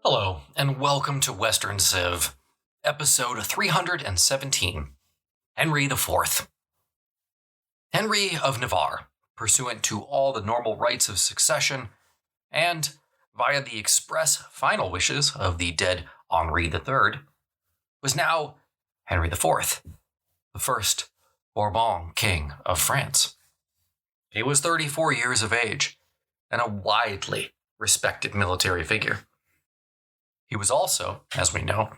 Hello, and welcome to Western Civ, episode 317, Henry IV. Henry of Navarre, pursuant to all the normal rights of succession, and via the express final wishes of the dead Henri III, was now Henry IV, the first Bourbon king of France. He was 34 years of age, and a widely respected military figure. He was also, as we know,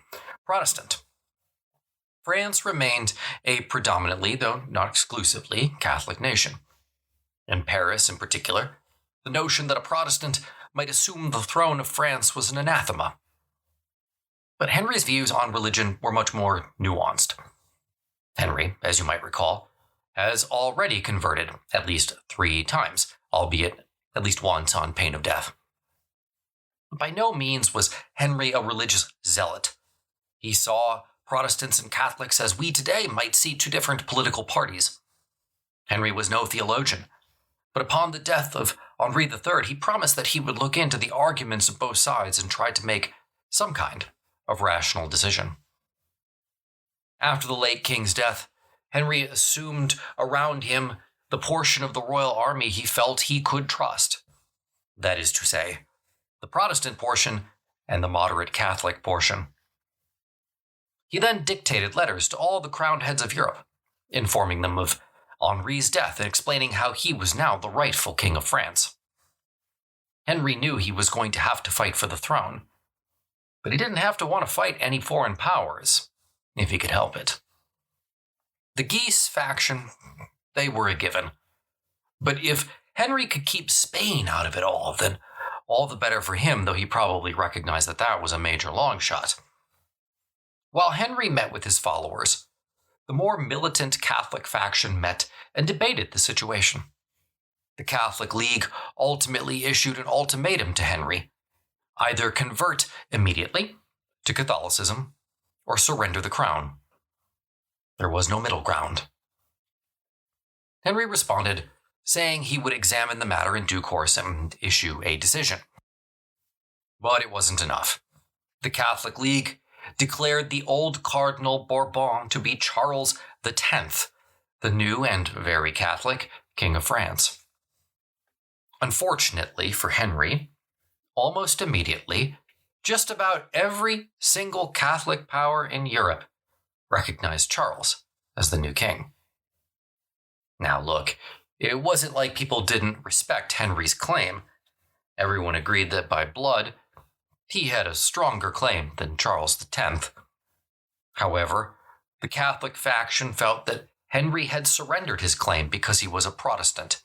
Protestant. France remained a predominantly, though not exclusively, Catholic nation. In Paris, in particular, the notion that a Protestant might assume the throne of France was an anathema. But Henry's views on religion were much more nuanced. Henry, as you might recall, has already converted at least 3 times, albeit at least once on pain of death. By no means was Henry a religious zealot. He saw Protestants and Catholics as we today might see 2 different political parties. Henry was no theologian, but upon the death of Henri III, he promised that he would look into the arguments of both sides and try to make some kind of rational decision. After the late king's death, Henry assumed around him the portion of the royal army he felt he could trust. That is to say, the Protestant portion and the moderate Catholic portion. He then dictated letters to all the crowned heads of Europe, informing them of Henri's death and explaining how he was now the rightful king of France. Henry knew he was going to have to fight for the throne, but he didn't have to want to fight any foreign powers, if he could help it. The Guise faction, they were a given. But if Henry could keep Spain out of it all, then all the better for him, though he probably recognized that that was a major long shot. While Henry met with his followers, the more militant Catholic faction met and debated the situation. The Catholic League ultimately issued an ultimatum to Henry: either convert immediately to Catholicism or surrender the crown. There was no middle ground. Henry responded, saying he would examine the matter in due course and issue a decision. But it wasn't enough. The Catholic League declared the old Cardinal Bourbon to be Charles X, the new and very Catholic King of France. Unfortunately for Henry, almost immediately, just about every single Catholic power in Europe recognized Charles as the new king. Now look, it wasn't like people didn't respect Henry's claim. Everyone agreed that by blood, he had a stronger claim than Charles X. However, the Catholic faction felt that Henry had surrendered his claim because he was a Protestant.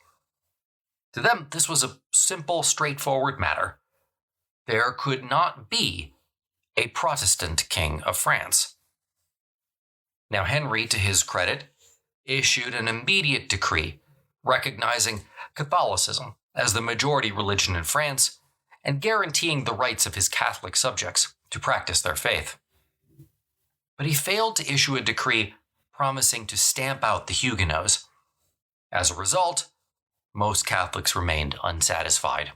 To them, this was a simple, straightforward matter. There could not be a Protestant king of France. Now Henry, to his credit, issued an immediate decree recognizing Catholicism as the majority religion in France and guaranteeing the rights of his Catholic subjects to practice their faith. But he failed to issue a decree promising to stamp out the Huguenots. As a result, most Catholics remained unsatisfied.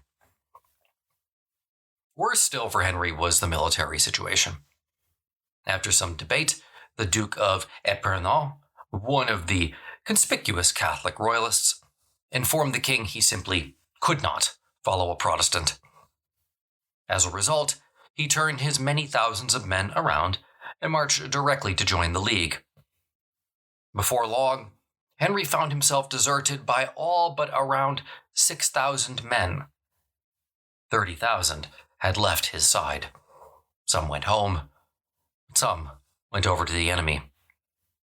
Worse still for Henry was the military situation. After some debate, the Duke of Epernon, one of the conspicuous Catholic royalists, informed the king he simply could not follow a Protestant. As a result, he turned his many thousands of men around and marched directly to join the League. Before long, Henry found himself deserted by all but around 6,000 men. 30,000 had left his side. Some went home, some went over to the enemy.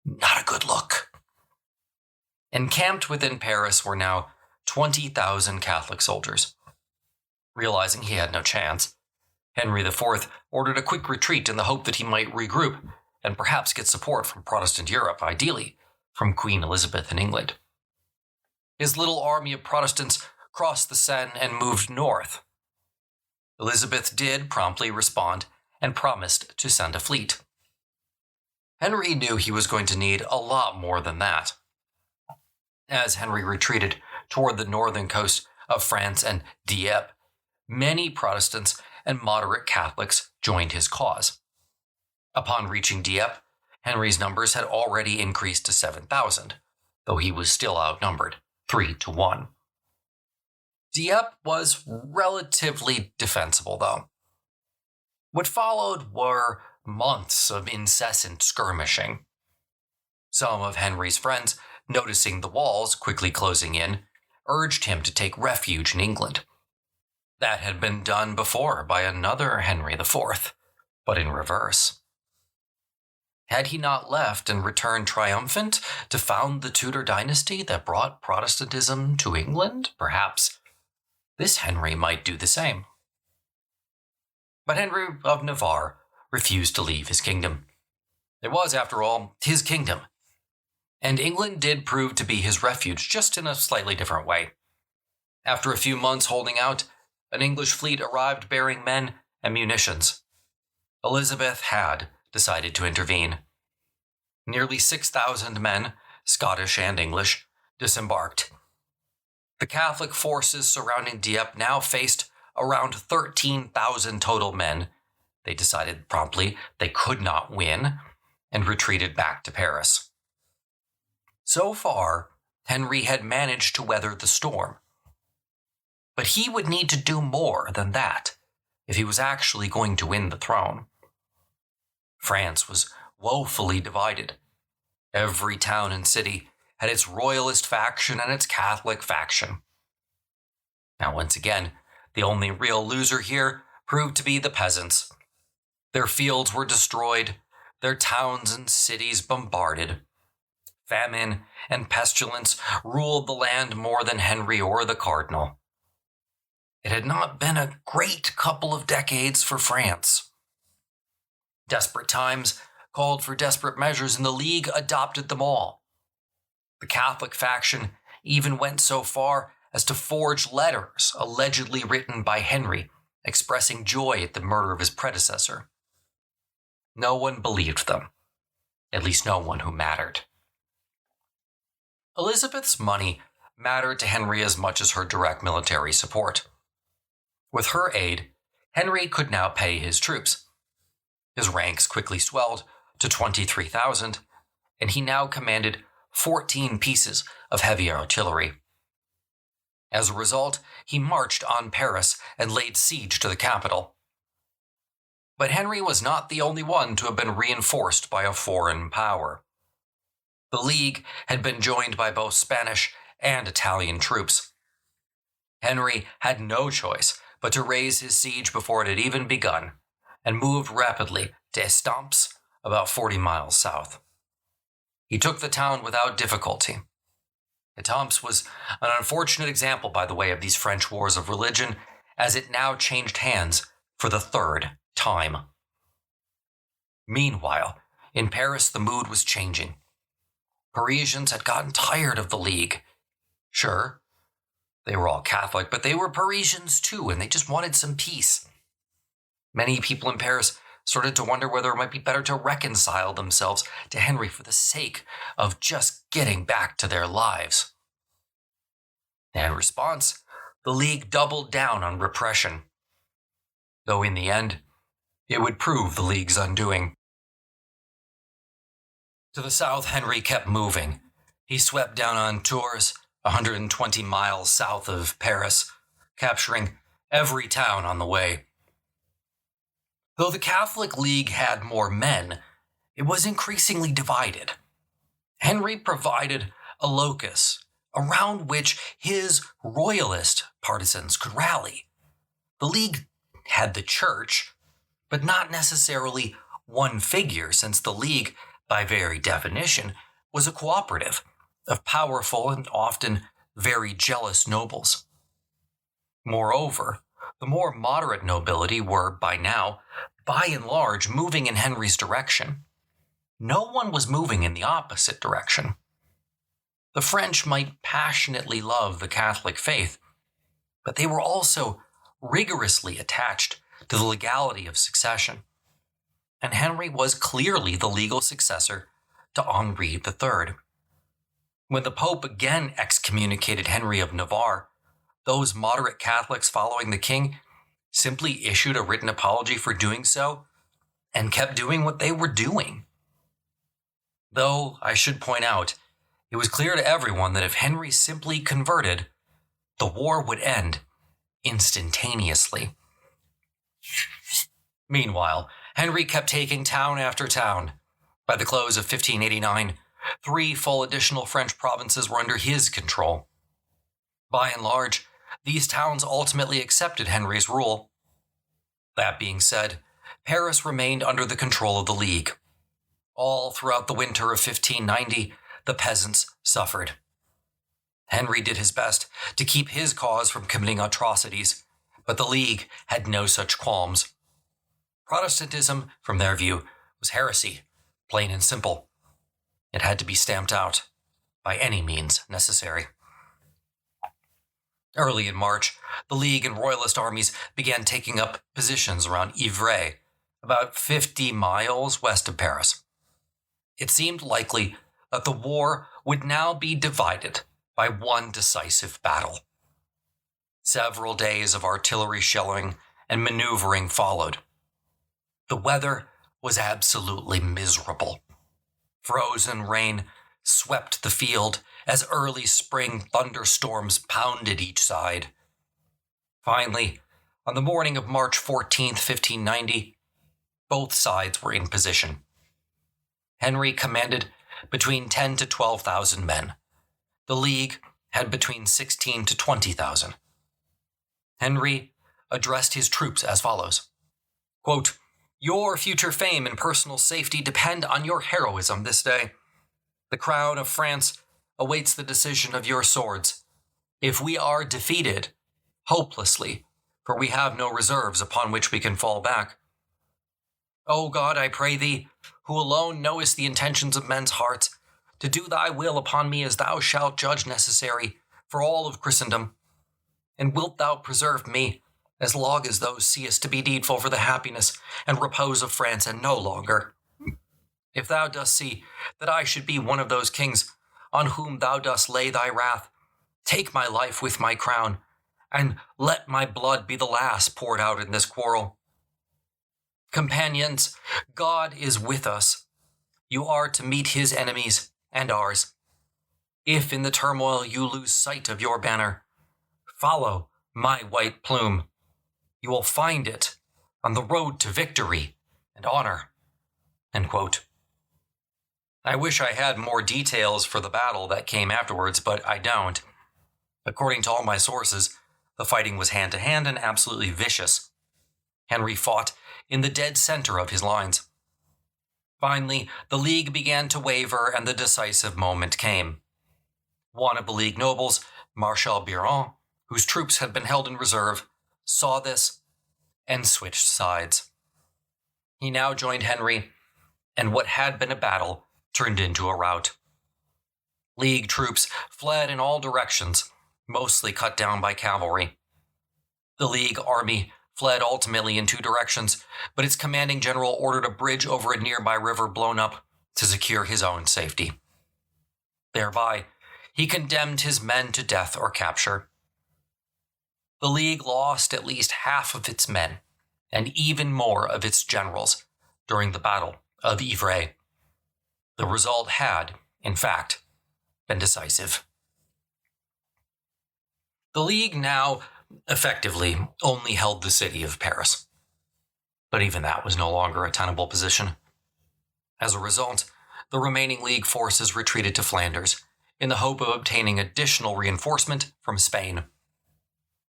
Not a good look. Encamped within Paris were now 20,000 Catholic soldiers. Realizing he had no chance, Henry IV ordered a quick retreat in the hope that he might regroup and perhaps get support from Protestant Europe, ideally from Queen Elizabeth in England. His little army of Protestants crossed the Seine and moved north. Elizabeth did promptly respond and promised to send a fleet. Henry knew he was going to need a lot more than that. As Henry retreated toward the northern coast of France and Dieppe, many Protestants and moderate Catholics joined his cause. Upon reaching Dieppe, Henry's numbers had already increased to 7,000, though he was still outnumbered, 3-1. Dieppe was relatively defensible, though. What followed were months of incessant skirmishing. Some of Henry's friends, noticing the walls quickly closing in, urged him to take refuge in England. That had been done before by another Henry IV, but in reverse. Had he not left and returned triumphant to found the Tudor dynasty that brought Protestantism to England? Perhaps this Henry might do the same. But Henry of Navarre refused to leave his kingdom. It was, after all, his kingdom, and England did prove to be his refuge, just in a slightly different way. After a few months holding out, an English fleet arrived bearing men and munitions. Elizabeth had decided to intervene. Nearly 6,000 men, Scottish and English, disembarked. The Catholic forces surrounding Dieppe now faced around 13,000 total men. They decided promptly they could not win and retreated back to Paris. So far, Henry had managed to weather the storm. But he would need to do more than that if he was actually going to win the throne. France was woefully divided. Every town and city had its royalist faction and its Catholic faction. Now, once again, the only real loser here proved to be the peasants. Their fields were destroyed, their towns and cities bombarded. Famine and pestilence ruled the land more than Henry or the cardinal. It had not been a great couple of decades for France. Desperate times called for desperate measures, and the League adopted them all. The Catholic faction even went so far as to forge letters allegedly written by Henry, expressing joy at the murder of his predecessor. No one believed them, at least no one who mattered. Elizabeth's money mattered to Henry as much as her direct military support. With her aid, Henry could now pay his troops. His ranks quickly swelled to 23,000, and he now commanded 14 pieces of heavy artillery. As a result, he marched on Paris and laid siege to the capital. But Henry was not the only one to have been reinforced by a foreign power. The League had been joined by both Spanish and Italian troops. Henry had no choice but to raise his siege before it had even begun, and moved rapidly to Estampes, about 40 miles south. He took the town without difficulty. Estampes was an unfortunate example, by the way, of these French wars of religion, as it now changed hands for the third time. Meanwhile, in Paris, the mood was changing. Parisians had gotten tired of the League. Sure, they were all Catholic, but they were Parisians too, and they just wanted some peace. Many people in Paris started to wonder whether it might be better to reconcile themselves to Henry for the sake of just getting back to their lives. In response, the League doubled down on repression, though in the end, it would prove the League's undoing. To the south, Henry kept moving. He swept down on Tours, 120 miles south of Paris, capturing every town on the way. Though the Catholic League had more men, it was increasingly divided. Henry provided a locus around which his royalist partisans could rally. The League had the church, but not necessarily one figure, since the League, by very definition, was a cooperative of powerful and often very jealous nobles. Moreover, the more moderate nobility were, by now, by and large, moving in Henry's direction. No one was moving in the opposite direction. The French might passionately love the Catholic faith, but they were also rigorously attached to the legality of succession, and Henry was clearly the legal successor to Henri III. When the Pope again excommunicated Henry of Navarre, those moderate Catholics following the king simply issued a written apology for doing so and kept doing what they were doing. Though, I should point out, it was clear to everyone that if Henry simply converted, the war would end instantaneously. Meanwhile, Henry kept taking town after town. By the close of 1589, 3 full additional French provinces were under his control. By and large, these towns ultimately accepted Henry's rule. That being said, Paris remained under the control of the League. All throughout the winter of 1590, the peasants suffered. Henry did his best to keep his cause from committing atrocities, but the League had no such qualms. Protestantism, from their view, was heresy, plain and simple. It had to be stamped out, by any means necessary. Early in March, the League and Royalist armies began taking up positions around Ivry, about 50 miles west of Paris. It seemed likely that the war would now be divided by one decisive battle. Several days of artillery shelling and maneuvering followed. The weather was absolutely miserable. Frozen rain swept the field as early spring thunderstorms pounded each side. Finally, on the morning of March 14th, 1590, both sides were in position. Henry commanded between 10 to 12,000 men. The League had between 16 to 20,000. Henry addressed his troops as follows. Quote, "Your future fame and personal safety depend on your heroism this day. The crown of France awaits the decision of your swords. If we are defeated, hopelessly, for we have no reserves upon which we can fall back. O God, I pray thee, who alone knowest the intentions of men's hearts, to do thy will upon me as thou shalt judge necessary for all of Christendom. And wilt thou preserve me, as long as thou seest to be needful for the happiness and repose of France, and no longer. If thou dost see that I should be one of those kings on whom thou dost lay thy wrath, take my life with my crown, and let my blood be the last poured out in this quarrel. Companions, God is with us. You are to meet his enemies and ours. If in the turmoil you lose sight of your banner, follow my white plume. You will find it on the road to victory and honor." End quote. I wish I had more details for the battle that came afterwards, but I don't. According to all my sources, the fighting was hand-to-hand and absolutely vicious. Henry fought in the dead center of his lines. Finally, the League began to waver and the decisive moment came. One of the League nobles, Marshal Biron, whose troops had been held in reserve, saw this and switched sides. He now joined Henry, and what had been a battle turned into a rout. League troops fled in all directions, mostly cut down by cavalry. The League army fled ultimately in 2 directions, but its commanding general ordered a bridge over a nearby river blown up to secure his own safety. Thereby, he condemned his men to death or capture. The League lost at least half of its men, and even more of its generals, during the Battle of Ivry. The result had, in fact, been decisive. The League now effectively only held the city of Paris. But even that was no longer a tenable position. As a result, the remaining League forces retreated to Flanders in the hope of obtaining additional reinforcement from Spain.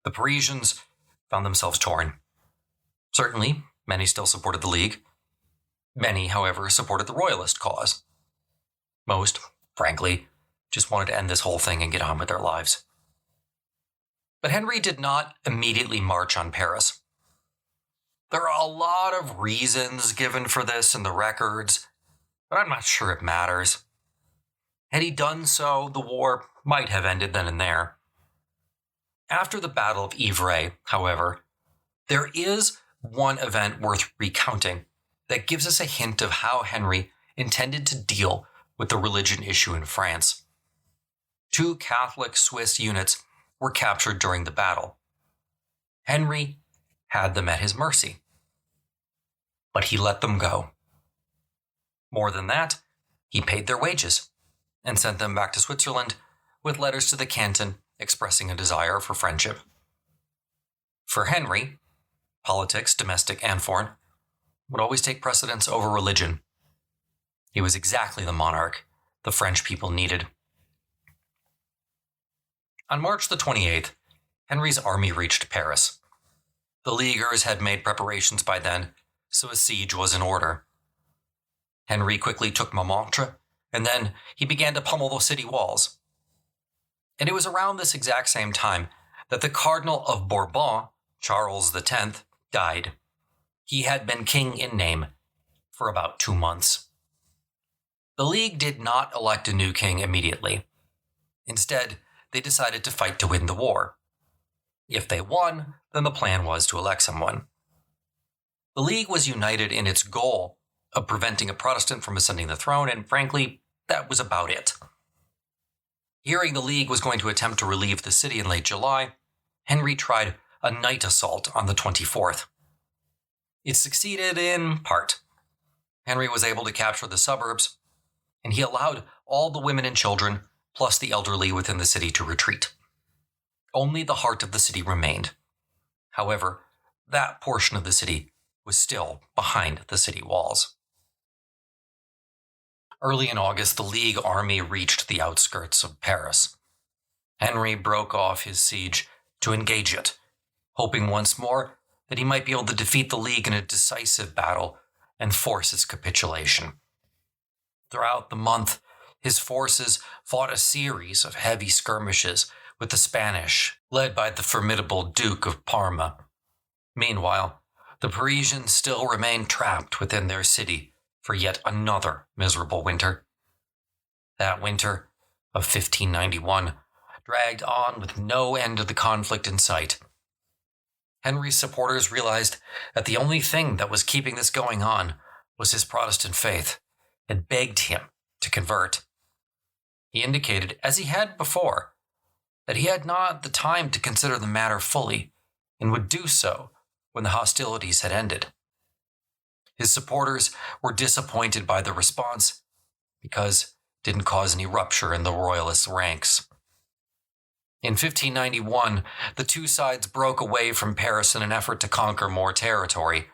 The Parisians found themselves torn. Certainly, many still supported the League. Many, however, supported the Royalist cause. Most, frankly, just wanted to end this whole thing and get on with their lives. But Henry did not immediately march on Paris. There are a lot of reasons given for this in the records, but I'm not sure it matters. Had he done so, the war might have ended then and there. After the Battle of Ivry, however, there is one event worth recounting that gives us a hint of how Henry intended to deal with the religion issue in France. 2 Catholic Swiss units were captured during the battle. Henry had them at his mercy. But he let them go. More than that, he paid their wages and sent them back to Switzerland with letters to the canton expressing a desire for friendship. For Henry, politics, domestic and foreign, would always take precedence over religion. He was exactly the monarch the French people needed. On March the 28th, Henry's army reached Paris. The Leaguers had made preparations by then, so a siege was in order. Henry quickly took Montmartre, and then he began to pummel the city walls. And it was around this exact same time that the Cardinal of Bourbon, Charles X, died. He had been king in name for about 2 months. The League did not elect a new king immediately. Instead, they decided to fight to win the war. If they won, then the plan was to elect someone. The League was united in its goal of preventing a Protestant from ascending the throne, and frankly, that was about it. Hearing the League was going to attempt to relieve the city in late July, Henry tried a night assault on the 24th. It succeeded in part. Henry was able to capture the suburbs, and he allowed all the women and children, plus the elderly within the city, to retreat. Only the heart of the city remained. However, that portion of the city was still behind the city walls. Early in August, the League army reached the outskirts of Paris. Henry broke off his siege to engage it, hoping once more that he might be able to defeat the League in a decisive battle and force its capitulation. Throughout the month, his forces fought a series of heavy skirmishes with the Spanish, led by the formidable Duke of Parma. Meanwhile, the Parisians still remained trapped within their city for yet another miserable winter. That winter of 1591 dragged on with no end of the conflict in sight. Henry's supporters realized that the only thing that was keeping this going on was his Protestant faith, and begged him to convert. He indicated, as he had before, that he had not the time to consider the matter fully, and would do so when the hostilities had ended. His supporters were disappointed by the response because it didn't cause any rupture in the royalist ranks. In 1591, the two sides broke away from Paris in an effort to conquer more territory.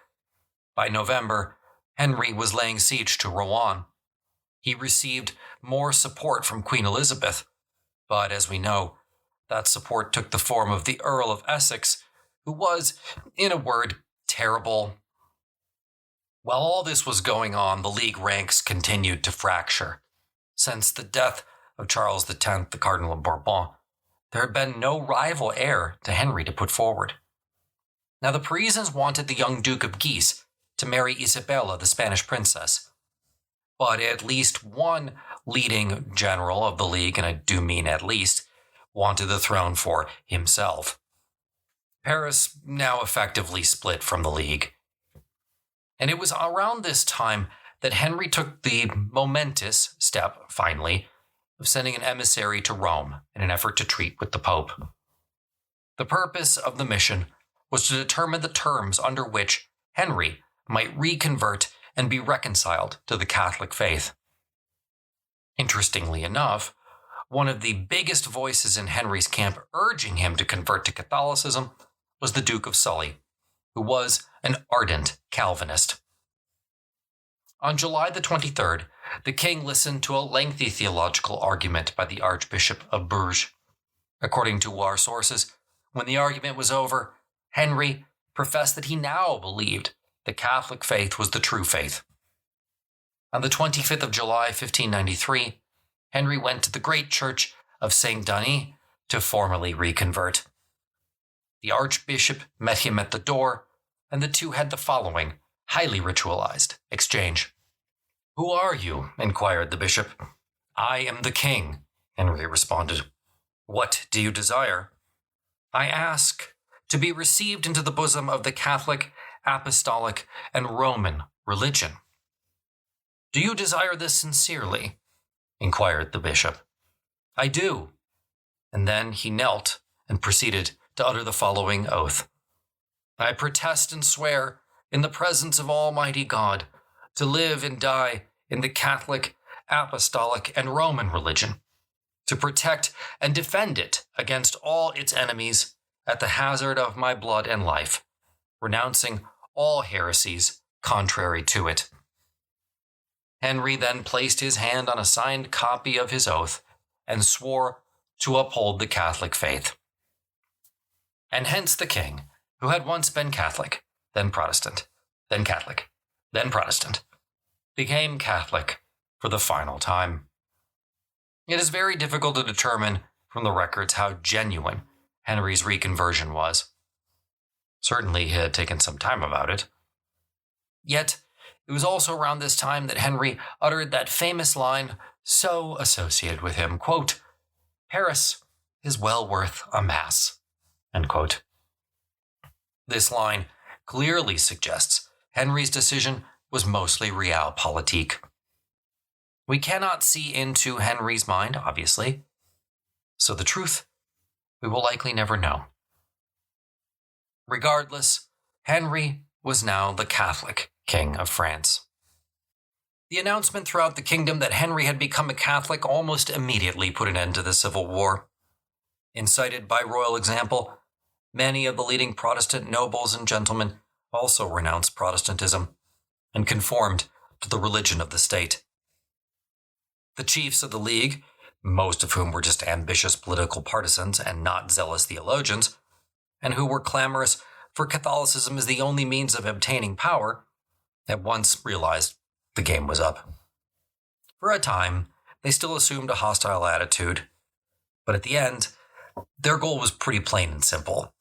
By November, Henry was laying siege to Rouen. He received more support from Queen Elizabeth, but as we know, that support took the form of the Earl of Essex, who was, in a word, terrible. While all this was going on, the League ranks continued to fracture. Since the death of Charles X, the Cardinal of Bourbon, there had been no rival heir to Henry to put forward. Now the Parisians wanted the young Duke of Guise to marry Isabella, the Spanish princess. But at least one leading general of the League, and I do mean at least, wanted the throne for himself. Paris now effectively split from the League. And it was around this time that Henry took the momentous step, finally, of sending an emissary to Rome in an effort to treat with the Pope. The purpose of the mission was to determine the terms under which Henry might reconvert and be reconciled to the Catholic faith. Interestingly enough, one of the biggest voices in Henry's camp urging him to convert to Catholicism was the Duke of Sully, who was an ardent Calvinist. On July the 23rd, the king listened to a lengthy theological argument by the Archbishop of Bourges. According to our sources, when the argument was over, Henry professed that he now believed the Catholic faith was the true faith. On the 25th of July, 1593, Henry went to the great church of Saint Denis to formally reconvert. The archbishop met him at the door, and the two had the following highly ritualized exchange. "Who are you?" inquired the bishop. "I am the king," Henry responded. "What do you desire?" "I ask to be received into the bosom of the Catholic, Apostolic, and Roman religion." "Do you desire this sincerely?" inquired the bishop. "I do." And then he knelt and proceeded to utter the following oath. I protest and swear, in the presence of Almighty God, to live and die in the Catholic, Apostolic, and Roman religion, to protect and defend it against all its enemies at the hazard of my blood and life, renouncing all heresies contrary to it. Henry then placed his hand on a signed copy of his oath and swore to uphold the Catholic faith. And hence the king, who had once been Catholic, then Protestant, then Catholic, then Protestant, became Catholic for the final time. It is very difficult to determine from the records how genuine Henry's reconversion was. Certainly he had taken some time about it. Yet, it was also around this time that Henry uttered that famous line so associated with him, quote, "Paris is well worth a mass," end quote. This line clearly suggests Henry's decision was mostly realpolitik. We cannot see into Henry's mind, obviously, so the truth we will likely never know. Regardless, Henry was now the Catholic King of France. The announcement throughout the kingdom that Henry had become a Catholic almost immediately put an end to the Civil War. Incited by royal example, many of the leading Protestant nobles and gentlemen also renounced Protestantism and conformed to the religion of the state. The chiefs of the League, most of whom were just ambitious political partisans and not zealous theologians, and who were clamorous for Catholicism as the only means of obtaining power, at once realized the game was up. For a time, they still assumed a hostile attitude, but at the end, their goal was pretty plain and simple.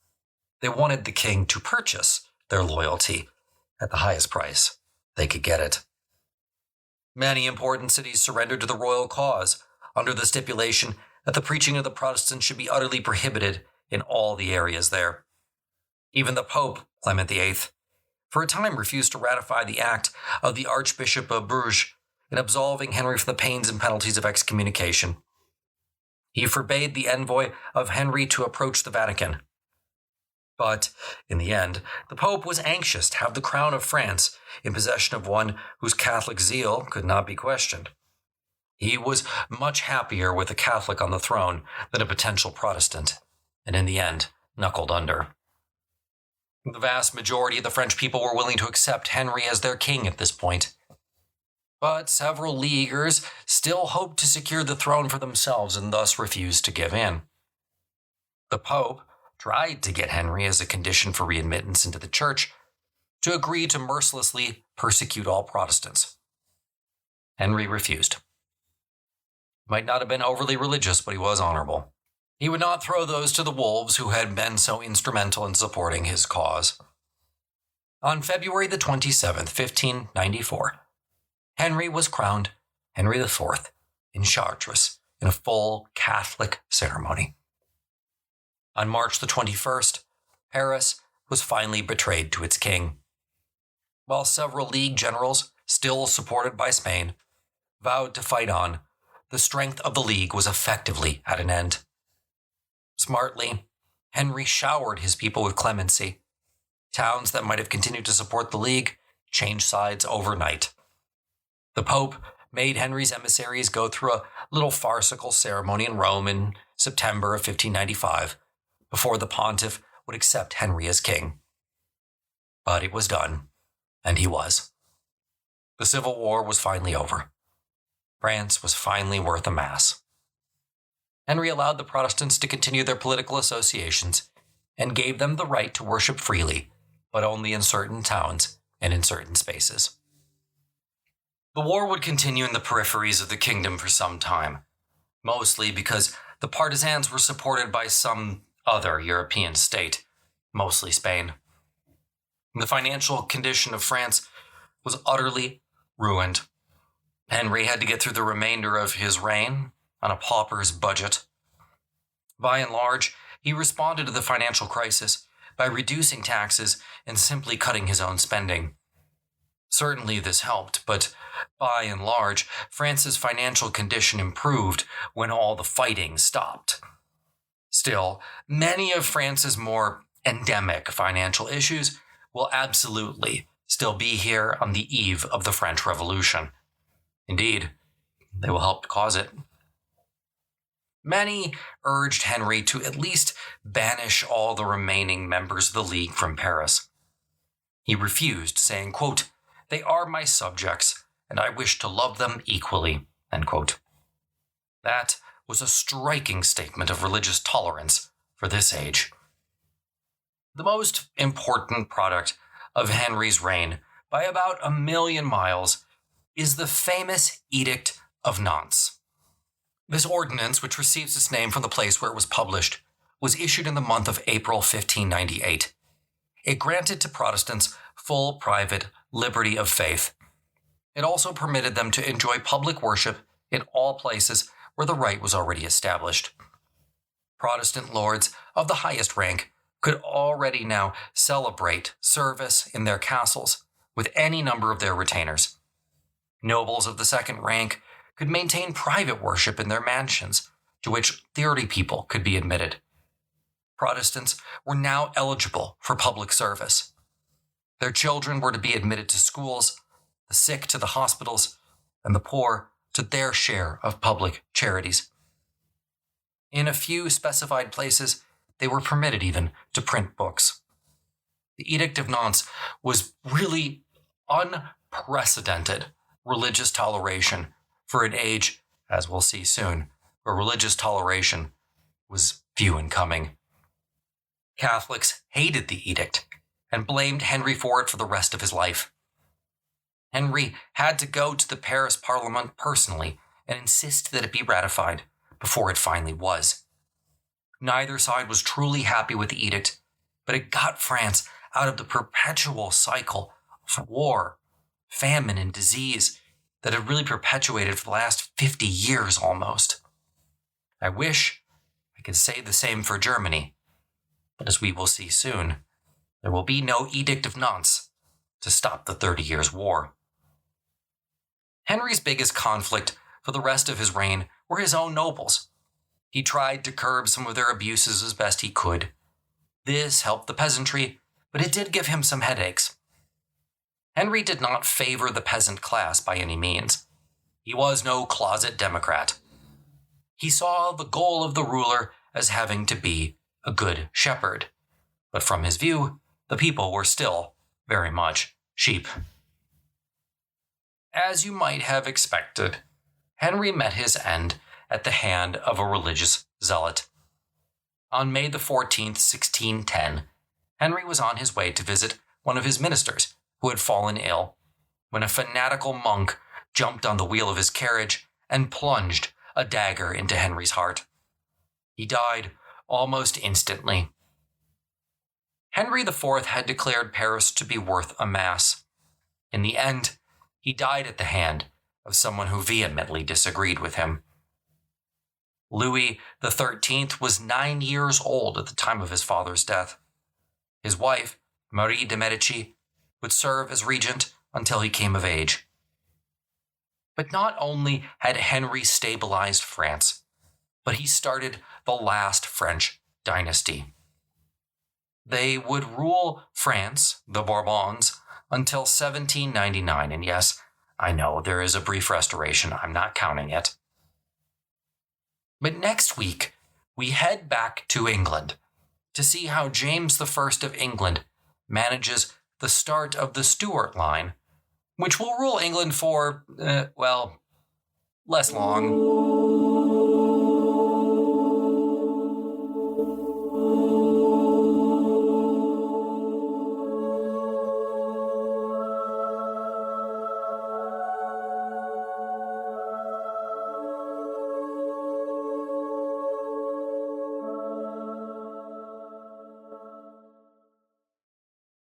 They wanted the king to purchase their loyalty at the highest price they could get it. Many important cities surrendered to the royal cause under the stipulation that the preaching of the Protestants should be utterly prohibited in all the areas there. Even the Pope, Clement VIII, for a time refused to ratify the act of the Archbishop of Bruges in absolving Henry from the pains and penalties of excommunication. He forbade the envoy of Henry to approach the Vatican. But, in the end, the Pope was anxious to have the crown of France in possession of one whose Catholic zeal could not be questioned. He was much happier with a Catholic on the throne than a potential Protestant, and in the end, knuckled under. The vast majority of the French people were willing to accept Henry as their king at this point. But several Leaguers still hoped to secure the throne for themselves and thus refused to give in. The Pope tried to get Henry, as a condition for readmittance into the church, to agree to mercilessly persecute all Protestants. Henry refused. He might not have been overly religious, but he was honorable. He would not throw those to the wolves who had been so instrumental in supporting his cause. On February the 27th, 1594, Henry was crowned Henry IV in Chartres in a full Catholic ceremony. On March the 21st, Paris was finally betrayed to its king. While several League generals, still supported by Spain, vowed to fight on, the strength of the League was effectively at an end. Smartly, Henry showered his people with clemency. Towns that might have continued to support the League changed sides overnight. The Pope made Henry's emissaries go through a little farcical ceremony in Rome in September of 1595, before the pontiff would accept Henry as king. But it was done, and he was. The Civil War was finally over. France was finally worth a mass. Henry allowed the Protestants to continue their political associations and gave them the right to worship freely, but only in certain towns and in certain spaces. The war would continue in the peripheries of the kingdom for some time, mostly because the partisans were supported by some other European state, mostly Spain. The financial condition of France was utterly ruined. Henry had to get through the remainder of his reign on a pauper's budget. By and large, he responded to the financial crisis by reducing taxes and simply cutting his own spending. Certainly this helped, but by and large, France's financial condition improved when all the fighting stopped. Still, many of France's more endemic financial issues will absolutely still be here on the eve of the French Revolution. Indeed, they will help cause it. Many urged Henry to at least banish all the remaining members of the League from Paris. He refused, saying, quote, "They are my subjects, and I wish to love them equally," end quote. That was a striking statement of religious tolerance for this age. The most important product of Henry's reign, by about 1,000,000 miles, is the famous Edict of Nantes. This ordinance, which receives its name from the place where it was published, was issued in the month of April 1598. It granted to Protestants full private liberty of faith. It also permitted them to enjoy public worship in all places where the right was already established. Protestant lords of the highest rank could already now celebrate service in their castles with any number of their retainers. Nobles of the second rank could maintain private worship in their mansions, to which 30 people could be admitted. Protestants were now eligible for public service. Their children were to be admitted to schools, the sick to the hospitals, and the poor to their share of public charities. In a few specified places, they were permitted even to print books. The Edict of Nantes was really unprecedented religious toleration for an age, as we'll see soon, where religious toleration was few and coming. Catholics hated the edict and blamed Henry for it for the rest of his life. Henry had to go to the Paris Parliament personally and insist that it be ratified before it finally was. Neither side was truly happy with the edict, but it got France out of the perpetual cycle of war, famine, and disease that had really perpetuated for the last 50 years almost. I wish I could say the same for Germany, but as we will see soon, there will be no Edict of Nantes to stop the 30 Years' War. Henry's biggest conflict for the rest of his reign were his own nobles. He tried to curb some of their abuses as best he could. This helped the peasantry, but it did give him some headaches. Henry did not favor the peasant class by any means. He was no closet Democrat. He saw the goal of the ruler as having to be a good shepherd, but from his view, the people were still very much sheep. As you might have expected, Henry met his end at the hand of a religious zealot. On May the 14th, 1610, Henry was on his way to visit one of his ministers who had fallen ill, when a fanatical monk jumped on the wheel of his carriage and plunged a dagger into Henry's heart. He died almost instantly. Henry IV had declared Paris to be worth a mass. In the end, he died at the hand of someone who vehemently disagreed with him. Louis XIII was 9 years old at the time of his father's death. His wife, Marie de Medici, would serve as regent until he came of age. But not only had Henry stabilized France, but he started the last French dynasty. They would rule France, the Bourbons, until 1799, and yes, I know there is a brief restoration, I'm not counting it. But next week, we head back to England to see how James I of England manages the start of the Stuart line, which will rule England for, less long.